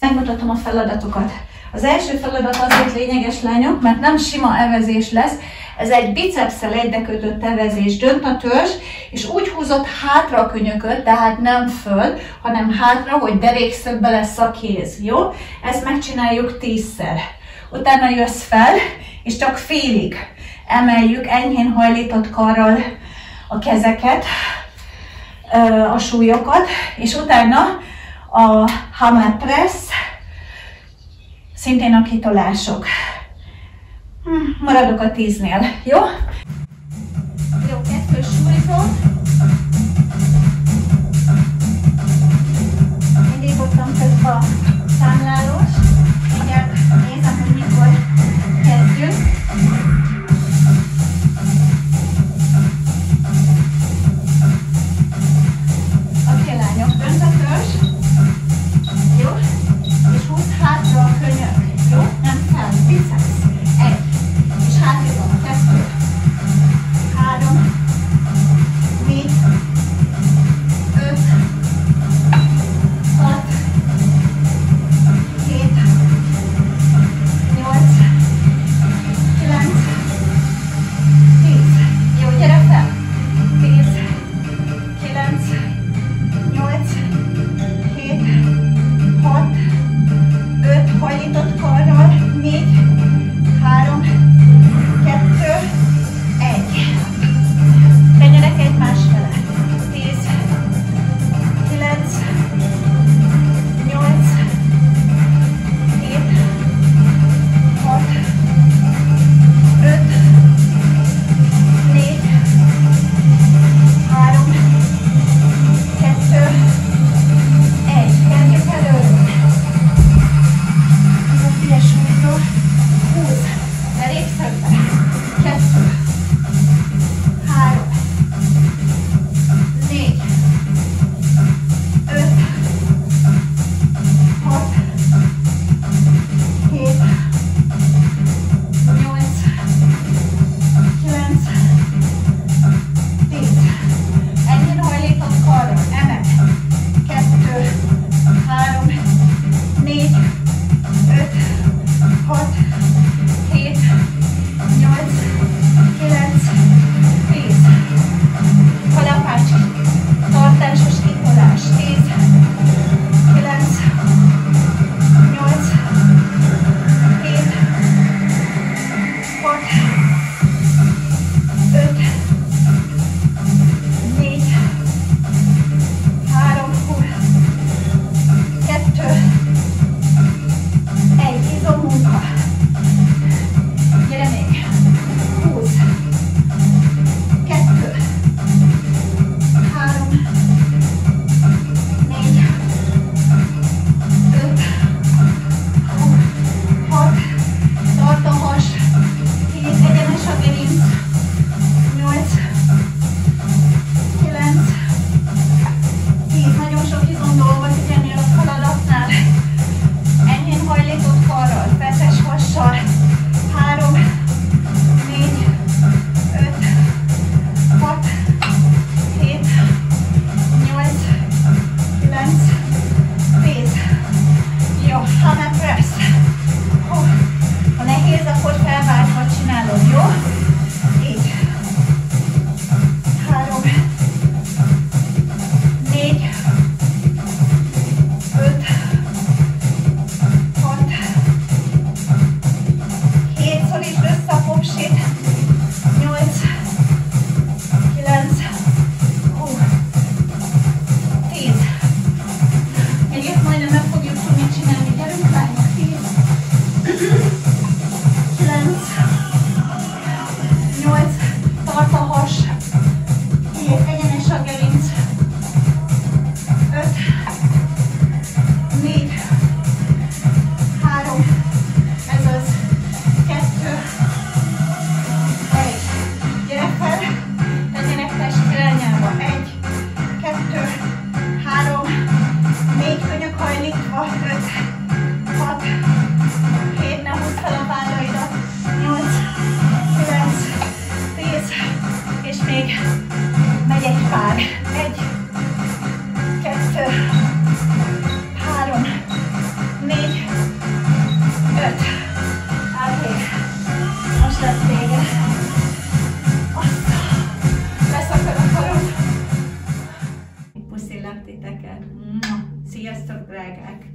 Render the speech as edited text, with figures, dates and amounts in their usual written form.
Megmutatom a feladatokat. Az első feladat azért lényeges, lányok, mert nem sima evezés lesz. Ez egy bicepsszel egybekötött evezés, dönt a törzs, és úgy húzott hátra a könyököt, tehát nem föl, hanem hátra, hogy derékszögbe lesz a kéz. Jó? Ezt megcsináljuk 10-szer. Utána jössz fel, és csak félig emeljük enyhén hajlított karral a kezeket, a súlyokat, és utána a hammer press, szintén a kitolások. Maradok a 10-nél, jó? Jó, 2 súlyzó. Mindig ott van közben a számlálós. Mindjárt nézem, hogy mikor kezdjünk. Oké, lányok, dönt a törzs. Jó? És húzd hátra a könyök. Jó? Nem fel, biceps. 1. És hátra 2. 3. 4. 5. 6. 7. 8. 9. 10. Jó, gyere fel. 10. 9. 8. 7. 6. 5. Hajlított karral. 4. 3. 2. 1. Tenyerek egymás fele. 10. 9. 8. 7. 6. 5. 4. 3. 2. 1. Kezdjük előre. Üres súlyzó. 20. Derékszögbe. 2. 3. 4. 5. 6. 7. 8. 9. 10. Enyhén hajlított karral. Emel. 2. 3. 4. 5. 6. 7. 8. 9. 10. Kalapács. Tartásos kitolás. 10. 9. 8. 7. 6. 5. 4. 3. 2. 1. Izommunka. Gyere még. 20. 2. 3. 4. 5. 6. Tart a has. 7. Egyenes a gerinc. 8. 9. 10. Nagyon sok izom dolgozik ennél a feladatnál. Enyhén hajlított karral, feszes hassal. 3. 4. 5. 6. 7. 8. 9. 10. Jó, hammer press. Ha nehéz, akkor felváltva csinálod, jó? Így. 3. 4. 5. 6. 7. Szorítsd össze a popsit. 8. 9. 10. Egyet majdnem meg fogjuk tudni csinálni. Gyerünk, lányok. 10. 9. 8. Tart a has. 7. Egyenes a gerinc. 5. 4. 3. Ez az. 2. 1. Gyere fel. Legyenek test irányába. 1. 2. 3. 4. Könyök hajlítva. 5. 6. 7. Ne húzd fel a vállaidat. 8. 9. 10. És még megy egy pár. 1. 2. 3. vége. Aztán leszakad a karod. Puszillak titeket. Sziasztok, drágák!